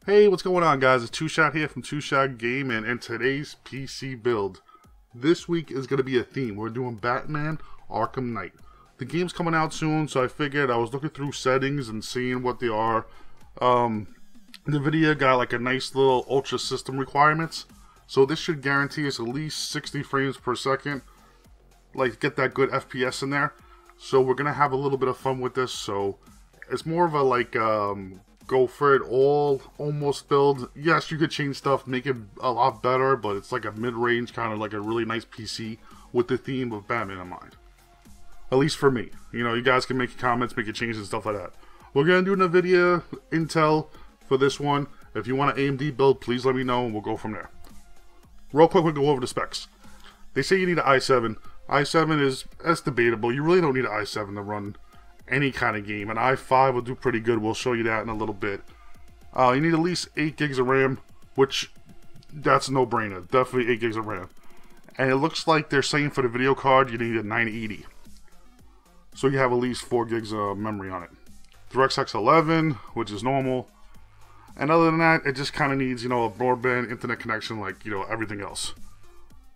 Hey, what's going on, guys? It's Two-Shot here from TwoshotsGaming, and today's PC build. This week is going to be a theme. We're doing Batman Arkham Knight. The game's coming out soon, so I figured I was looking through settings and seeing what they are. NVIDIA got like a nice little ultra system requirements, so this should guarantee us at least 60 frames per second. Like, get that good FPS in there. So we're going to have a little bit of fun with this, so it's more of a like, go for it all almost build. Yes, you could change stuff, make it a lot better, but it's like a mid-range, kind of like a really nice PC with the theme of Batman in mind. At least for me. You know, you guys can make comments, make changes and stuff like that. We're going to do NVIDIA Intel for this one. If you want an AMD build, please let me know and we'll go from there. Real quick, we'll go over the specs. They say you need an i7. i7 that's debatable. You really don't need an i7 to run any kind of game. An i5 will do pretty good. We'll show you that in a little bit. You need at least 8 gigs of RAM, which that's a no-brainer. Definitely 8 gigs of RAM. And it looks like they're saying for the video card you need a 980. So you have at least 4 gigs of memory on it. DirectX 11, which is normal. And other than that, it just kind of needs, you know, a broadband internet connection like, you know, everything else.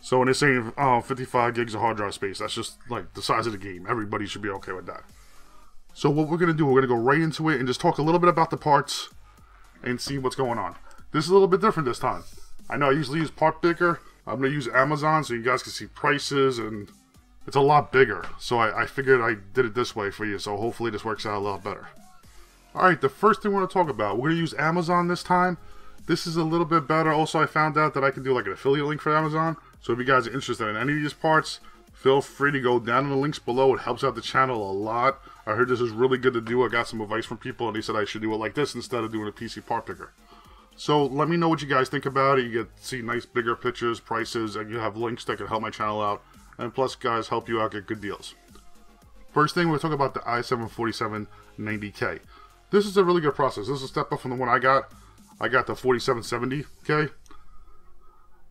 So when they're saying 55 gigs of hard drive space, that's just like the size of the game. Everybody should be okay with that. So what we're going to do, we're going to go right into it and just talk a little bit about the parts and see what's going on. This is a little bit different this time. I know I usually use Part Picker. I'm going to use Amazon so you guys can see prices, and it's a lot bigger. So I figured I did it this way for you, so hopefully this works out a lot better. Alright, the first thing we're going to talk about, we're going to use Amazon this time. This is a little bit better. Also, I found out that I can do like an affiliate link for Amazon. So if you guys are interested in any of these parts, feel free to go down in the links below. It helps out the channel a lot. I heard this is really good to do. I got some advice from people, and they said I should do it like this instead of doing a PC part picker. So let me know what you guys think about it. You get to see nice bigger pictures, prices, and you have links that can help my channel out. And plus, guys, help you out, get good deals. First thing, we're talking about the i7-4790K. This is a really good processor. This is a step up from the one I got. I got the 4770K.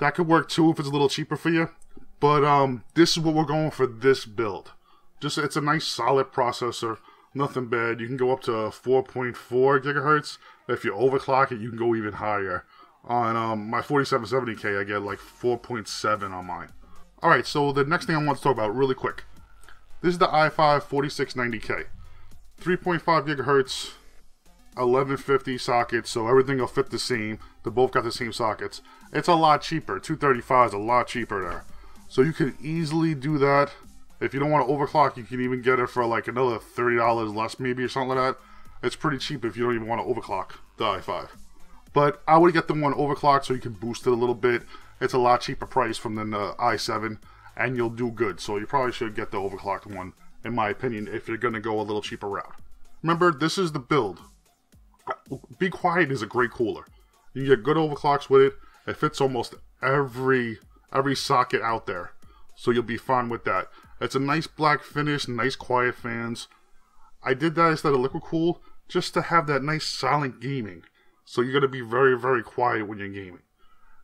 That could work too if it's a little cheaper for you. But this is what we're going for this build. Just, it's a nice solid processor, nothing bad. You can go up to 4.4 gigahertz. If you overclock it, you can go even higher. On my 4770K, I get like 4.7 on mine. Alright, so the next thing I want to talk about really quick. This is the i5-4690K. 3.5 gigahertz, 1150 sockets, so everything will fit the same. They both got the same sockets. It's a lot cheaper. 235 is a lot cheaper there. So you can easily do that. If you don't want to overclock, you can even get it for like another $30 less maybe or something like that. It's pretty cheap if you don't even want to overclock the i5. But I would get the one overclocked so you can boost it a little bit. It's a lot cheaper price from the i7, and you'll do good. So you probably should get the overclocked one, in my opinion, if you're going to go a little cheaper route. Remember, this is the build. Be Quiet is a great cooler. You get good overclocks with it. It fits almost every socket out there, so you'll be fine with that. It's a nice black finish, nice quiet fans. I did that instead of liquid cool just to have that nice silent gaming, so you're going to be very, very quiet when you're gaming.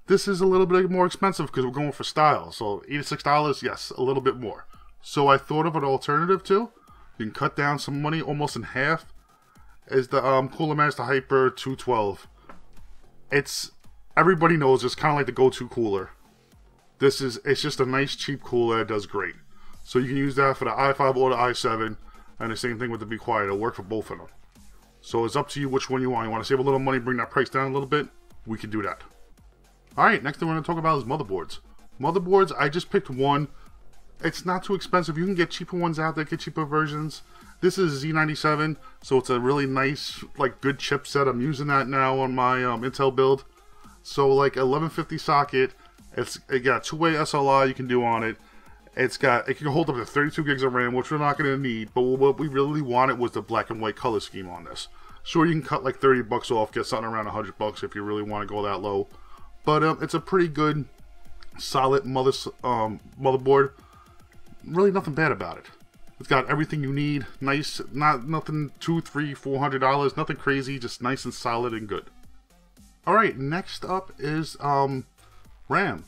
This is a little bit more expensive because we're going for style, so $86, yes, a little bit more. So I thought of an alternative too. You can cut down some money almost in half. Is the Cooler Master Hyper 212. Everybody knows it's kind of like the go-to cooler. It's just a nice cheap cooler. It does great. So you can use that for the i5 or the i7, and the same thing with the Be Quiet. It'll work for both of them. So it's up to you which one you want. You want to save a little money, bring that price down a little bit? We can do that. Alright, next thing we're going to talk about is motherboards. Motherboards, I just picked one. It's not too expensive. You can get cheaper ones out there, get cheaper versions. This is Z97, so it's a really nice, like, good chipset. I'm using that now on my Intel build. So, like, 1150 socket. It got two-way SLI you can do on it. It can hold up to 32 gigs of RAM, which we're not going to need. But what we really wanted was the black and white color scheme on this. Sure, you can cut like 30 bucks off, get something around 100 bucks if you really want to go that low. But it's a pretty good, solid motherboard. Really nothing bad about it. It's got everything you need. Nice, nothing $200, $300, $400. Nothing crazy, just nice and solid and good. Alright, next up is RAM.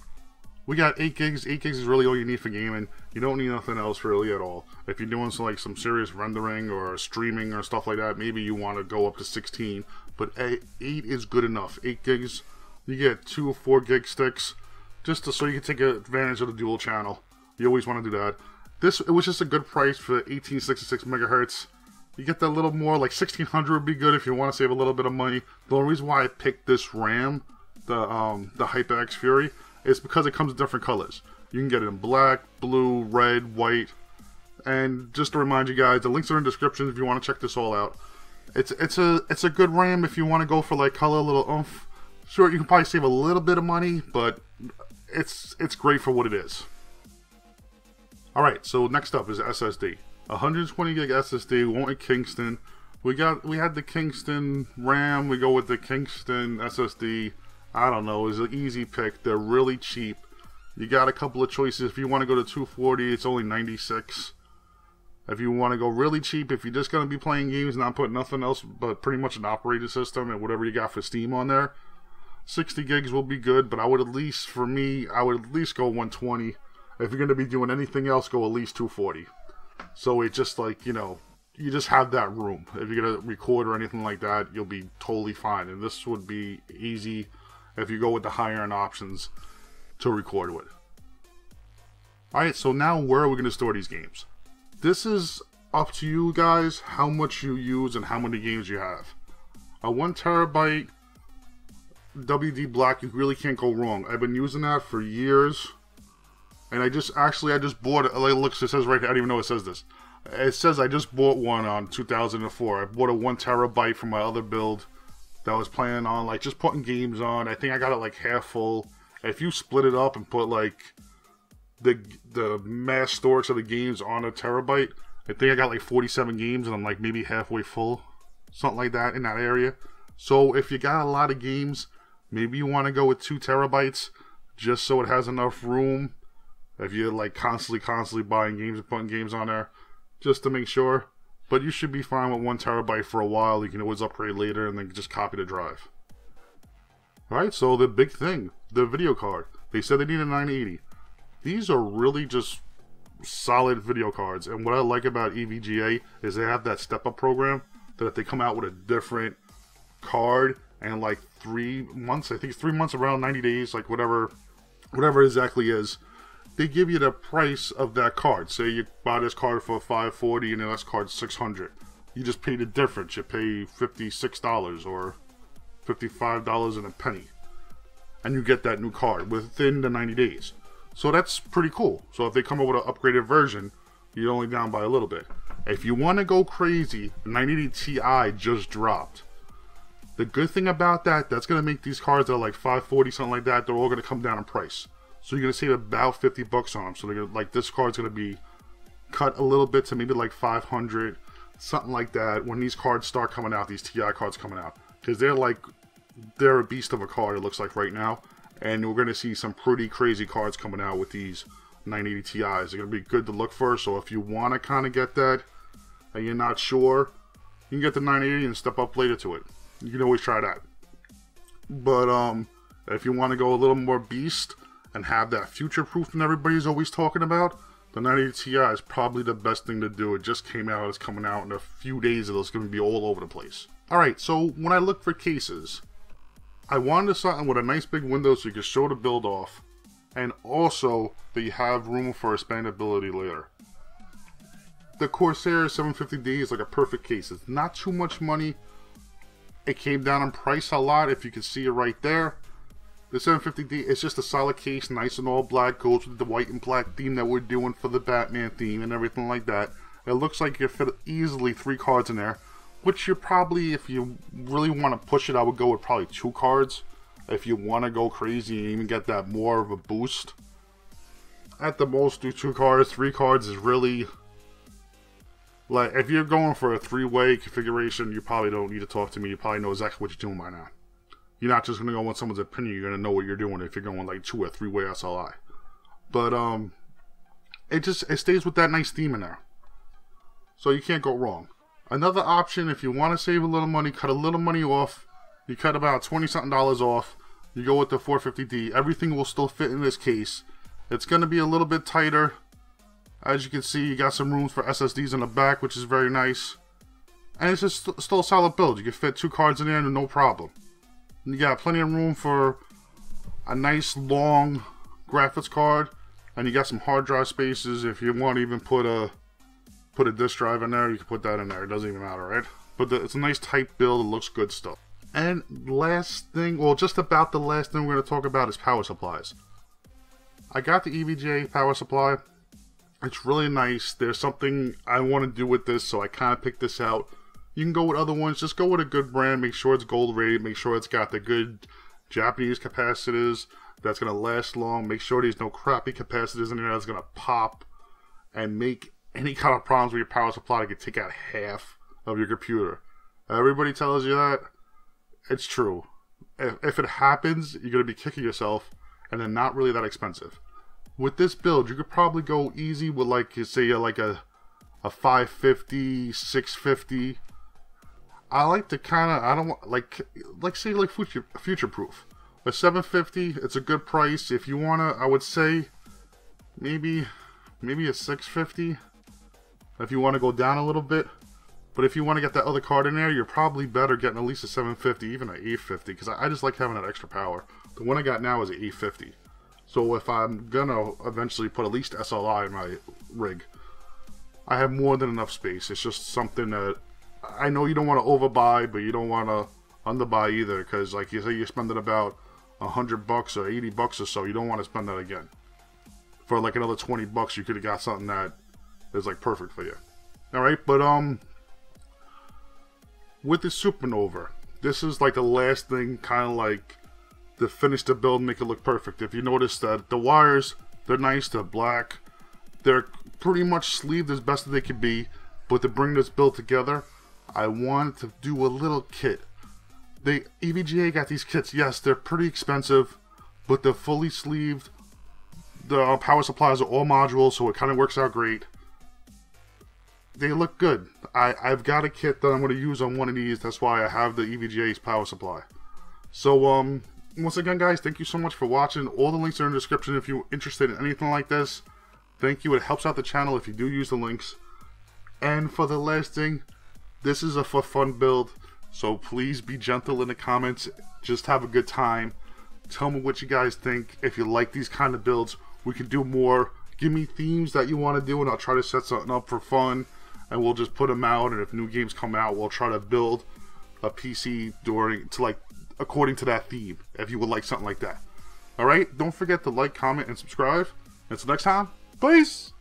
We got 8 gigs. 8 gigs is really all you need for gaming. You don't need nothing else really at all. If you're doing some serious rendering or streaming or stuff like that, maybe you want to go up to 16. but 8 is good enough. 8 gigs, you get 2 or 4 gig sticks, just so you can take advantage of the dual channel. You always want to do that. It was just a good price for 1866 megahertz. You get that little more, like 1600 would be good if you want to save a little bit of money. The only reason why I picked this RAM, the HyperX Fury, is because it comes in different colors. You can get it in black, blue, red, white, and just to remind you guys, the links are in the description if you want to check this all out. It's a good RAM if you want to go for like color, a little oomph. Sure, you can probably save a little bit of money, but it's great for what it is. Alright, so next up is SSD. 120 gig SSD, went with Kingston. We had the Kingston RAM, we go with the Kingston SSD. I don't know, it's an easy pick. They're really cheap. You got a couple of choices. If you want to go to 240, it's only 96. If you want to go really cheap, if you're just going to be playing games, not putting nothing else but pretty much an operating system and whatever you got for Steam on there, 60 gigs will be good, but I would at least, for me, I would at least go 120. If you're going to be doing anything else, go at least 240. So it's just like, you know, you just have that room. If you're going to record or anything like that, you'll be totally fine. And this would be easy if you go with the higher end options to record with. Alright, so now where are we going to store these games? This is up to you guys, how much you use and how many games you have. A 1 terabyte WD Black, you really can't go wrong. I've been using that for years. And I just bought it. Look, it says right here, I don't even know it says this. It says I just bought one on 2004. I bought a 1 terabyte from my other build that I was planning on, like, just putting games on. I think I got it like half full. If you split it up and put like the mass storage of the games on a terabyte, I think I got like 47 games and I'm like maybe halfway full, something like that in that area. So if you got a lot of games, maybe you want to go with 2 terabytes just so it has enough room. If you're like constantly buying games and putting games on there, just to make sure. But you should be fine with 1 terabyte for a while. You can always upgrade later and then just copy the drive. Alright, so the big thing, the video card. They said they need a 980. These are really just solid video cards. And what I like about EVGA is they have that step-up program that if they come out with a different card and like 3 months, I think it's 3 months, around 90 days, like whatever it exactly is, they give you the price of that card. Say you buy this card for $540 and the next card's $600. You just pay the difference. You pay $56 or $55 and a penny. And you get that new card within the 90 days. So that's pretty cool. So if they come up with an upgraded version, you're only down by a little bit. If you want to go crazy, 980 Ti just dropped. The good thing about that, that's going to make these cards that are like $540, something like that, they're all going to come down in price. So you're going to save about 50 bucks on them. So they're gonna, like, this card's going to be cut a little bit to maybe like 500, something like that, when these cards start coming out, these Ti cards coming out. Because they're a beast of a card, it looks like right now. And we're going to see some pretty crazy cards coming out with these 980 Ti's. They're going to be good to look for. So if you want to kind of get that and you're not sure, you can get the 980 and step up later to it. You can always try that. But if you want to go a little more beast and have that future proof that everybody's always talking about, the 980 Ti is probably the best thing to do. It just came out, it's coming out in a few days, it's going to be all over the place. Alright, so when I look for cases, I wanted something with a nice big window so you can show the build off, and also that you have room for expandability later. The Corsair 750D is like a perfect case. It's not too much money. It came down in price a lot, if you can see it right there. The 750D is just a solid case, nice and all black, goes with the white and black theme that we're doing for the Batman theme and everything like that. It looks like you fit easily 3 cards in there, which you're probably, if you really want to push it, I would go with probably 2 cards. If you want to go crazy and even get that more of a boost. At the most, do 2 cards. 3 cards is really, like, if you're going for a 3-way configuration, you probably don't need to talk to me. You probably know exactly what you're doing by now. You're not just going to go on someone's opinion. You're going to know what you're doing if you're going like 2 or 3-way SLI. But it stays with that nice theme in there. So you can't go wrong. Another option, if you want to save a little money, cut a little money off. You cut about $20-something off. You go with the 450D. Everything will still fit in this case. It's going to be a little bit tighter. As you can see, you got some rooms for SSDs in the back, which is very nice. And it's just still a solid build. You can fit 2 cards in there and no problem. And you got plenty of room for a nice long graphics card, and you got some hard drive spaces. If you want to even put a disk drive in there, you can put that in there. It doesn't even matter, right? But it's a nice tight build. It looks good stuff. And last thing, well, just about the last thing we're going to talk about is power supplies. I got the EVGA power supply. It's really nice. There's something I want to do with this, so I kind of picked this out. You can go with other ones. Just go with a good brand. Make sure it's gold rated. Make sure it's got the good Japanese capacitors that's going to last long. Make sure there's no crappy capacitors in there that's going to pop and make any kind of problems with your power supply. That could take out half of your computer. Everybody tells you that. It's true. If it happens, you're going to be kicking yourself, and they're not really that expensive. With this build, you could probably go easy with, like, say, like a 550, 650. I like to kind of, I don't want, like say, like future-proof. A 750, it's a good price. If you want to, I would say, maybe a 650. If you want to go down a little bit. But if you want to get that other card in there, you're probably better getting at least a 750, even an 850, because I just like having that extra power. The one I got now is an 850. So if I'm going to eventually put at least SLI in my rig, I have more than enough space. It's just something that, I know you don't want to overbuy, but you don't want to underbuy either, because like you say, you're spending about $100 or $80 or so, you don't want to spend that again. For like another $20, you could have got something that is like perfect for you. Alright, but with the Supernova, this is like the last thing, kind of like to finish the build and make it look perfect. If you notice that the wires, they're nice, they're black, they're pretty much sleeved as best as they can be, but to bring this build together, I wanted to do a little kit. The EVGA got these kits, yes, they're pretty expensive, but they're fully sleeved. The power supplies are all modules, so it kind of works out great. They look good. I've got a kit that I'm going to use on one of these. That's why I have the EVGA's power supply. So, once again, guys, thank you so much for watching. All the links are in the description if you're interested in anything like this. Thank you. It helps out the channel if you do use the links. And for the last thing, this is a for fun build. So please be gentle in the comments. Just have a good time. Tell me what you guys think. If you like these kind of builds, we can do more. Give me themes that you want to do, and I'll try to set something up for fun. And we'll just put them out, and if new games come out, we'll try to build a PC according to that theme, if you would like something like that. Alright, don't forget to like, comment, and subscribe. Until next time, peace!